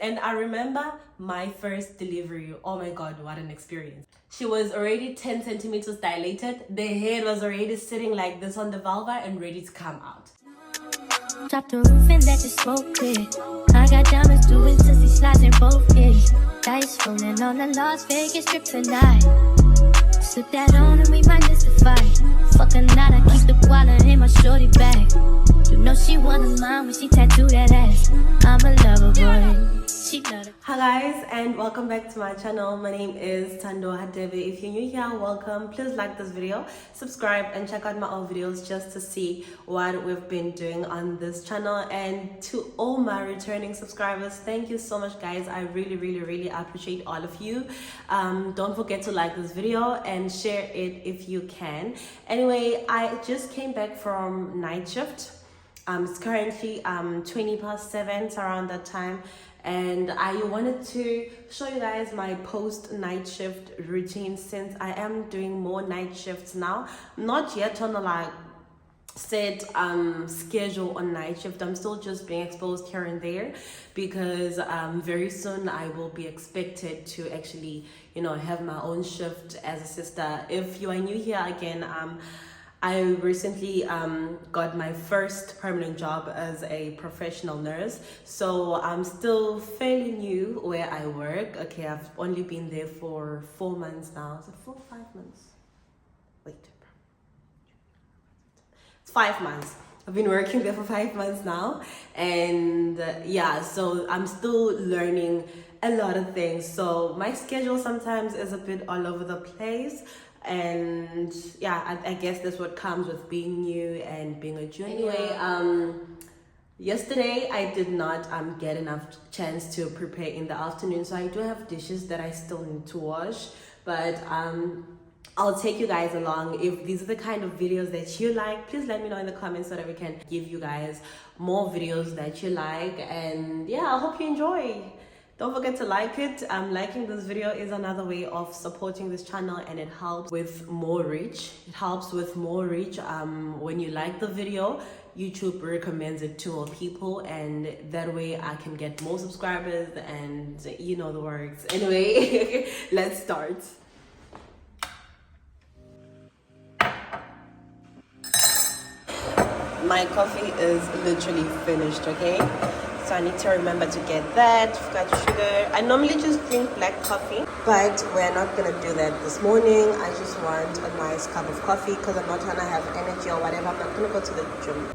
And I remember my first delivery. Oh my God, what an experience. She was already 10 centimeters dilated. The head was already sitting like this on the vulva and ready to come out. Drop the roof and let the smoke clear. I got diamonds doing sissy slides in both ears. Dice rolling on the Las Vegas strip tonight. Slip that on and we might miss the fight. Fuck a night, I keep the wallet in my shorty bag. You know she wanna mine when she tattooed that ass. I'm a lover boy. Hi guys, and welcome back to my channel. My name is Thando, HADEBE. If you're new here, welcome. Please like this video, subscribe, and check out my old videos just to see what we've been doing on this channel. And to all my returning subscribers, thank you so much guys. I really appreciate all of you. Don't forget to like this video and share it if you can. Anyway, I just came back from night shift. It's currently 7:20, it's around that time, and I wanted to show you guys my post night shift routine, since I am doing more night shifts now. Not yet on a set schedule on night shift. I'm still just being exposed here and there, because very soon I will be expected to actually, you know, have my own shift as a sister. If you are new here again, I recently got my first permanent job as a professional nurse, so I'm still fairly new where I work. Okay, I've only been there for 4 months now. Is it 4 or 5 months? Wait, it's 5 months. I've been working there for 5 months now, and yeah, so I'm still learning a lot of things. So my schedule sometimes is a bit all over the place. And yeah, I guess that's what comes with being new and being a junior. Anyway, yesterday I did not get enough chance to prepare in the afternoon, so I do have dishes that I still need to wash. But I'll take you guys along. If these are the kind of videos that you like, please let me know in the comments so that we can give you guys more videos that you like. And yeah, I hope you enjoy. Don't forget to like it. Liking this video is another way of supporting this channel, and it helps with more reach. When you like the video, YouTube recommends it to more people, and that way I can get more subscribers, and you know the words. Anyway, let's start. My coffee is literally finished, okay? So I need to remember to get that. Got sugar. I normally just drink black coffee, but we're not gonna do that this morning. I just want a nice cup of coffee because I'm not gonna have energy or whatever. I'm not gonna go to the gym.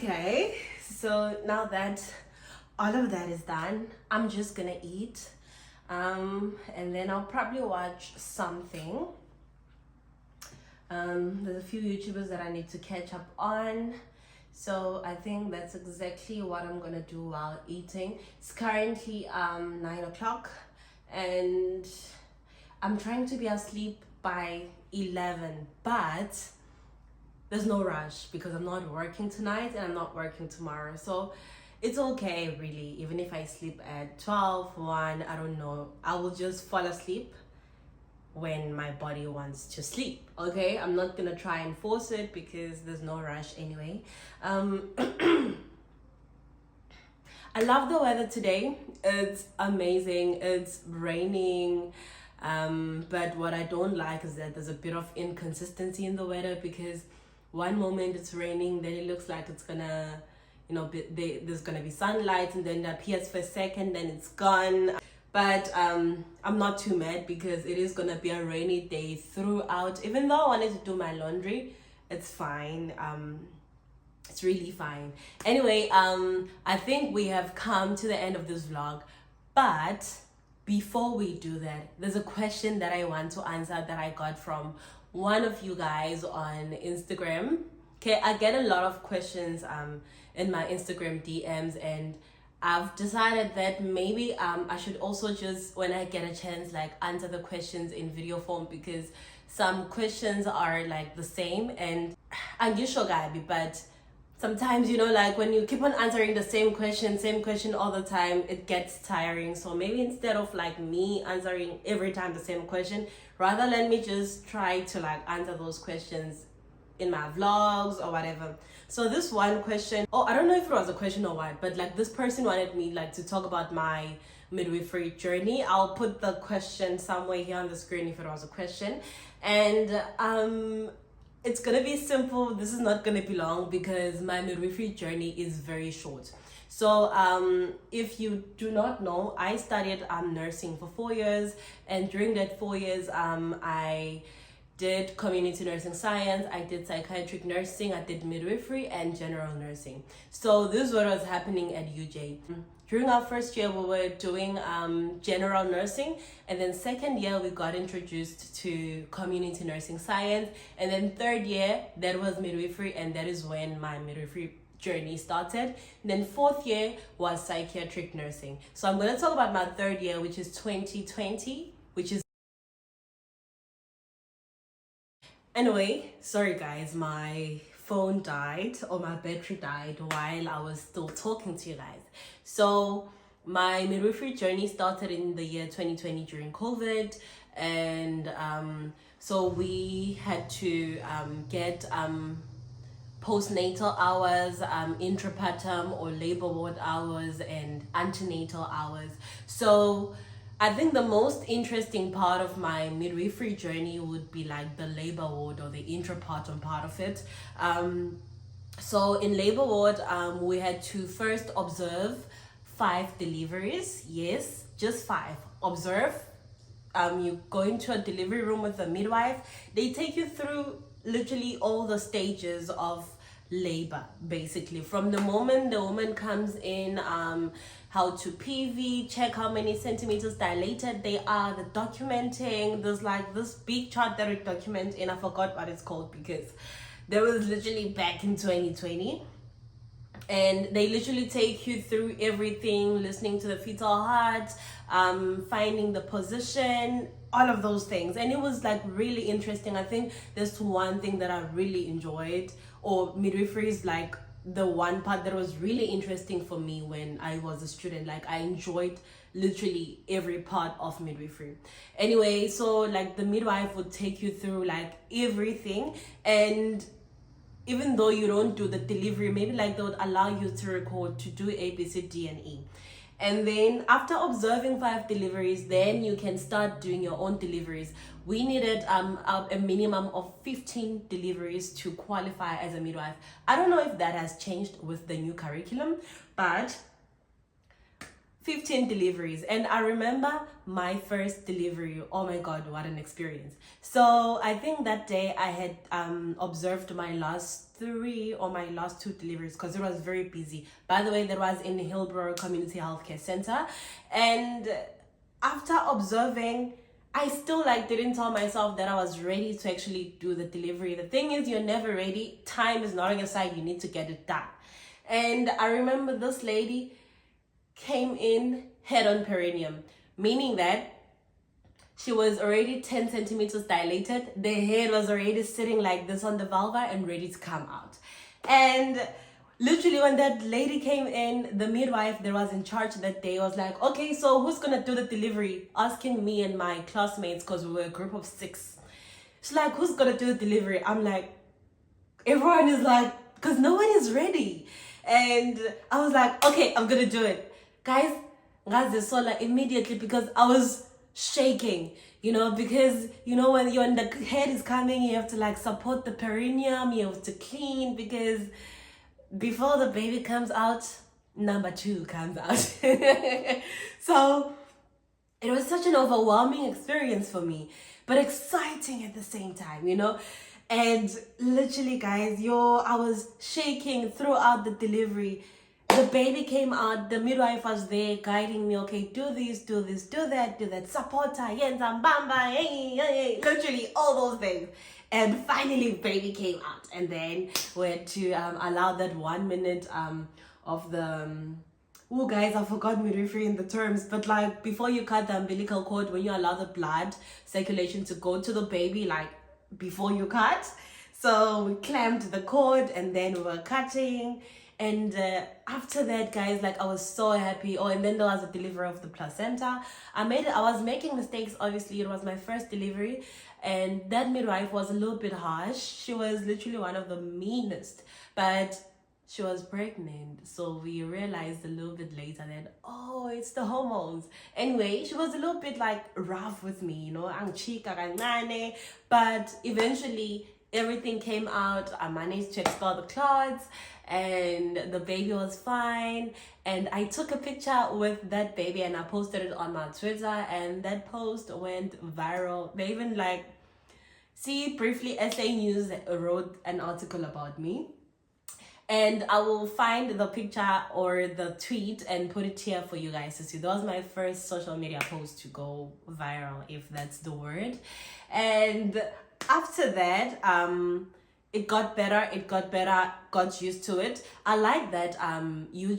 Okay, so now that all of that is done, I'm just gonna eat, and then I'll probably watch something. There's a few YouTubers that I need to catch up on, so I think that's exactly what I'm gonna do while eating. It's currently 9 o'clock, and I'm trying to be asleep by 11, but there's no rush because I'm not working tonight and I'm not working tomorrow, so it's okay really. Even if I sleep at 12, 1, I don't know, I will just fall asleep when my body wants to sleep. Okay, I'm not gonna try and force it because there's no rush anyway. I love the weather today. It's amazing. It's raining, but what I don't like is that there's a bit of inconsistency in the weather, because one moment it's raining, then it looks like it's gonna, you know, there's gonna be sunlight, and then it appears for a second, then it's gone. But I'm not too mad because it is gonna be a rainy day throughout. Even though I wanted to do my laundry, it's fine. It's really fine. Anyway, I think we have come to the end of this vlog, but before we do that, there's a question that I want to answer that I got from one of you guys on Instagram. Okay, I get a lot of questions in my Instagram DMs, and I've decided that maybe I should also just, when I get a chance, like answer the questions in video form, because some questions are like the same, and I'm just sure, but sometimes, you know, like when you keep on answering the same question all the time, it gets tiring. So maybe instead of like me answering every time the same question, rather let me just try to like answer those questions in my vlogs or whatever. So this one question, oh, I don't know if it was a question or what, but like this person wanted me like to talk about my midwifery journey. I'll put the question somewhere here on the screen if it was a question. And it's gonna be simple. This is not gonna be long because my midwifery journey is very short. So if you do not know, I studied nursing for 4 years, and during that 4 years I did community nursing science, I did psychiatric nursing, I did midwifery and general nursing. So this is what was happening at UJ. During our first year, we were doing general nursing, and then second year, we got introduced to community nursing science, and then third year, that was midwifery, and that is when my midwifery journey started. And then fourth year was psychiatric nursing. So I'm going to talk about my third year, which is 2020, which is... Anyway, sorry guys, my phone died, or my battery died while I was still talking to you guys. So my midwifery journey started in the year 2020 during COVID, and so we had to get postnatal hours, intrapartum or labor ward hours, and antenatal hours. So I think the most interesting part of my midwifery journey would be like the labor ward or the intrapartum part of it. So in labor ward, we had to first observe 5 deliveries. Yes, just 5. Observe. You go into a delivery room with a midwife. They take you through literally all the stages of labor, basically, from the moment the woman comes in, how to PV, check how many centimeters dilated they are, the documenting. There's like this big chart that we document in, I forgot what it's called because that was literally back in 2020. And they literally take you through everything, listening to the fetal heart, finding the position, all of those things. And it was like really interesting. I think that's one thing that I really enjoyed, or midwifery is like the one part that was really interesting for me when I was a student. Like I enjoyed literally every part of midwifery. Anyway, so like the midwife would take you through like everything, and even though you don't do the delivery, maybe like they would allow you to record to do A, B, C, D, and E. And then after observing 5 deliveries, then you can start doing your own deliveries. We needed a minimum of 15 deliveries to qualify as a midwife. I don't know if that has changed with the new curriculum, but 15 deliveries. And I remember my first delivery. Oh my God, what an experience. So I think that day I had observed my last 3 or my last 2 deliveries because it was very busy. By the way, that was in Hillbrow Community Healthcare Center. And after observing, I still didn't tell myself that I was ready to actually do the delivery. The thing is, you're never ready. Time is not on your side. You need to get it done. And I remember this lady came in head-on perineum, meaning that she was already 10 centimeters dilated. The head was already sitting like this on the vulva and ready to come out. And literally when that lady came in, the midwife that was in charge that day was like, okay, so who's gonna do the delivery? Asking me and my classmates, because we were a group of 6. She's like, who's gonna do the delivery? I'm like, everyone is like, because no one is ready. And I was like, okay, I'm gonna do it. Guys, immediately, because I was shaking, because when the head is coming, you have to support the perineum, you have to clean, because before the baby comes out, number 2 comes out. So it was such an overwhelming experience for me, but exciting at the same time, and literally, guys, I was shaking throughout the delivery. The baby came out, the midwife was there guiding me, okay, do this, do this, do that, support her, bamba, hey, literally all those things. And finally, baby came out. And then we had to allow that 1 minute of the... oh, guys, I forgot midwifery in the terms. But before you cut the umbilical cord, when you allow the blood circulation to go to the baby, before you cut. So we clamped the cord and then we were cutting. And after that, guys, I was so happy. Oh, and then there was a delivery of the placenta. I was making mistakes, obviously. It was my first delivery. And that midwife was a little bit harsh. She was literally one of the meanest. But she was pregnant. So we realized a little bit later that, oh, it's the hormones. Anyway, she was a little bit rough with me, but eventually everything came out. I managed to expel the clots and the baby was fine. And I took a picture with that baby and I posted it on my Twitter, and that post went viral. They even briefly SA News wrote an article about me. And I will find the picture or the tweet and put it here for you guys to see. That was my first social media post to go viral, if that's the word. And after that, it got better, got used to it. I like that you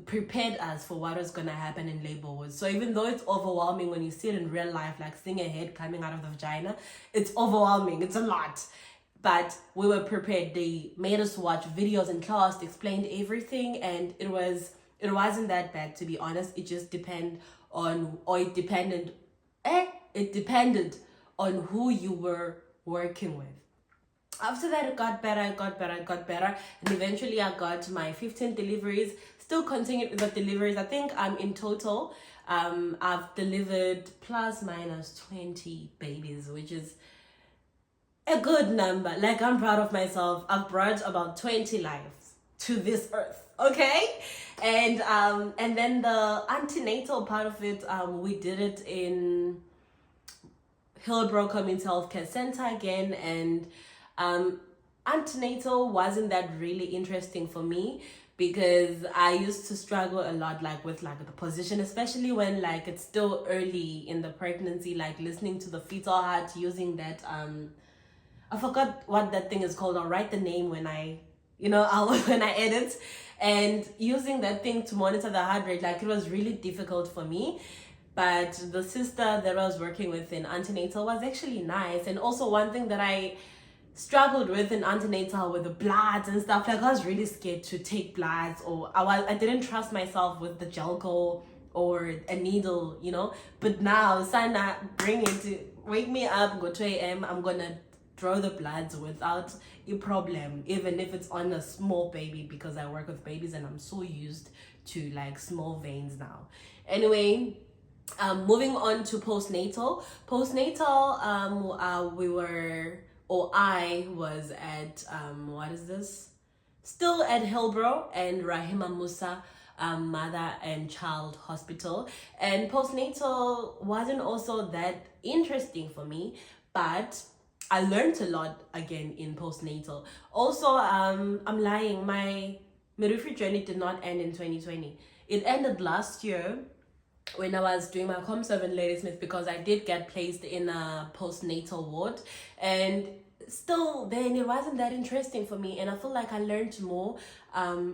prepared us for what was going to happen in labor wars. So even though it's overwhelming when you see it in real life, seeing a head coming out of the vagina, it's overwhelming, it's a lot. But we were prepared. They made us watch videos in class, they explained everything, and it wasn't that bad, to be honest. It just depended on who you were working with. After that, it got better, and eventually I got my 15 deliveries. Still continued with the deliveries. I think in total, I've delivered plus minus 20 babies, which is a good number. I'm proud of myself. I've brought about 20 lives to this earth, okay? And then the antenatal part of it, we did it in Hillbrow Community Healthcare Center again, and antenatal wasn't that really interesting for me because I used to struggle a lot with the position, especially when it's still early in the pregnancy, listening to the fetal heart, using that I forgot what that thing is called. I'll write the name when I when I edit, and using that thing to monitor the heart rate, it was really difficult for me. But the sister that I was working with in antenatal was actually nice. And also one thing that I struggled with in antenatal with the bloods and stuff, I was really scared to take bloods, or I didn't trust myself with the gelco or a needle, But now, Sana, wake me up, go to AM, I'm gonna draw the bloods without a problem, even if it's on a small baby, because I work with babies and I'm so used to small veins now. Anyway, moving on to postnatal. I was at still at Hillbrow and Rahima Musa Mother and Child Hospital, and postnatal wasn't also that interesting for me, but I learned a lot again in postnatal. Also, I'm lying. My midwifery journey did not end in 2020. It ended last year when I was doing my ComServe in Ladysmith, because I did get placed in a postnatal ward, and still then it wasn't that interesting for me, and I feel like I learned more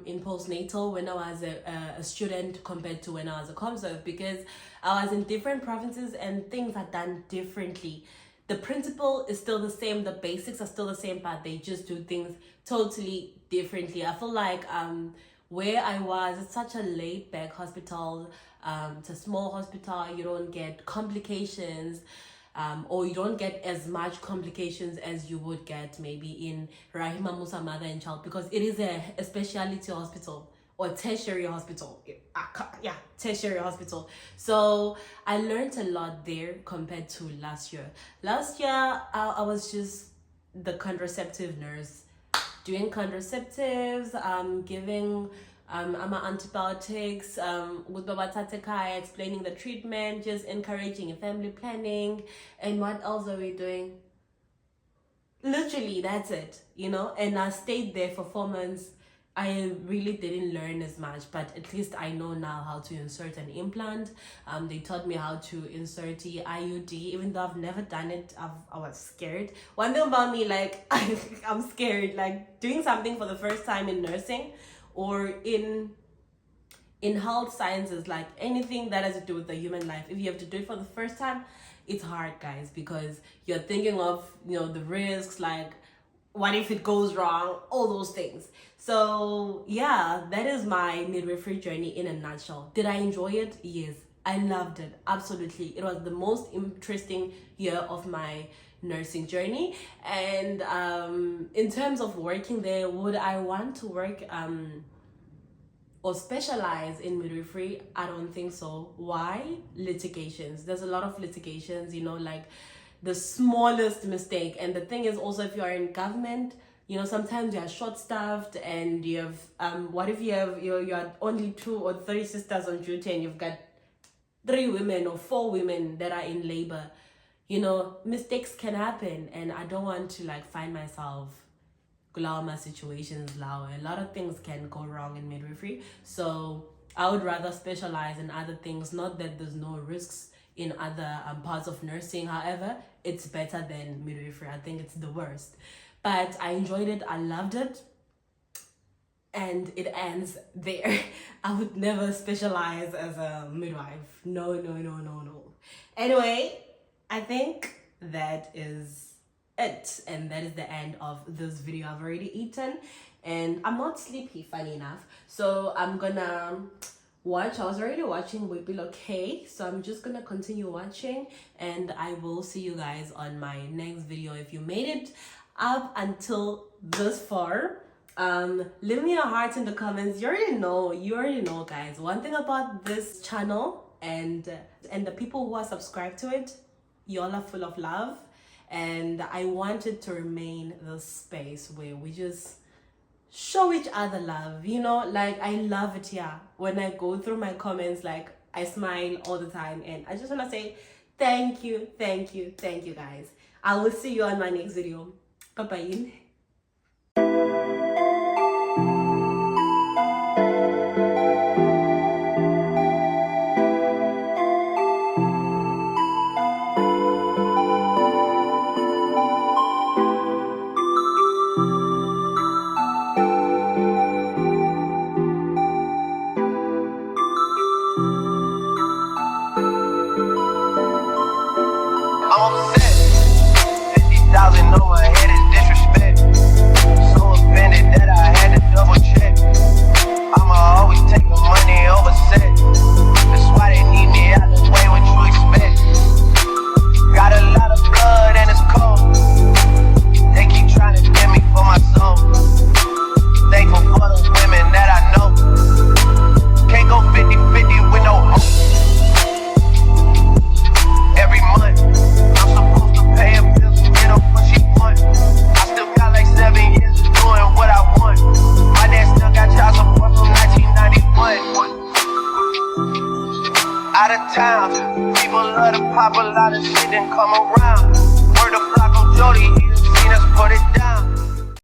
in postnatal when I was a student compared to when I was a ComServe, because I was in different provinces and things are done differently. The principle is still the same, the basics are still the same, but they just do things totally differently. I feel like where I was, it's such a laid back hospital. It's a small hospital. You don't get complications, or you don't get as much complications as you would get maybe in Rahima Musa Mother and Child, because it is a specialty hospital or tertiary hospital. Yeah, tertiary hospital. So I learned a lot there compared to last year. Last year, I was just the contraceptive nurse, doing contraceptives, giving antibiotics, explaining the treatment, just encouraging family planning. And what else are we doing? Literally, that's it, you know. And I stayed there for 4 months. I really didn't learn as much, but at least I know now how to insert an implant. They taught me how to insert the IUD, even though I've never done it. I was scared. One thing about me, like, I'm scared, like doing something for the first time in nursing or in health sciences, like anything that has to do with the human life. If you have to do it for the first time, it's hard, guys, because you're thinking of, you know, the risks, like what if it goes wrong, all those things. So yeah, that is my midwifery journey in a nutshell. Did I enjoy it? Yes, I loved it, absolutely. It was the most interesting year of my nursing journey. And in terms of working there, would I want to work or specialize in midwifery? I don't think so. Why? Litigations. There's a lot of litigations, you know, like the smallest mistake. And the thing is also, if you are in government, you know, sometimes you are short-staffed, and you have what if you have you're only 2 or 3 sisters on duty, and you've got 3 women or 4 women that are in labor. You know, mistakes can happen, and I don't want to like find myself my situations now. A lot of things can go wrong in midwifery, so I would rather specialize in other things. Not that there's no risks in other parts of nursing, however, it's better than midwifery. I think it's the worst, but I enjoyed it, I loved it, and it ends there. I would never specialize as a midwife. No. Anyway, I think that is it, and that is the end of this video. I've already eaten and I'm not sleepy, funny enough, so I'm gonna watch. I was already watching We Be Okay, so I'm just gonna continue watching, and I will see you guys on my next video. If you made it up until this far, leave me a heart in the comments. You already know, guys. One thing about this channel and the people who are subscribed to it, y'all are full of love, and I want it to remain the space where we just show each other love, you know. Like, I love it here. When I go through my comments, like, I smile all the time, and I just want to say thank you, guys. I will see you on my next video. Bye-bye. I'm upset. 50,000 on my head is disrespect. So offended that I had to double check. I'ma always take the money over set. That's why they need me out the way. What you expect? Got a lot of blood and it's cold. They keep trying to get me for my soul. Thankful for the women that I know. Can't go 50-50 with no hope. Every month I'm supposed to pay a bill to get her what she want. I still got like 7 years of doing what I want. My dad still got child support from 1991. Out of town, people love to pop a lot of shit and come around. Word of block, Shorty, seen us put it down.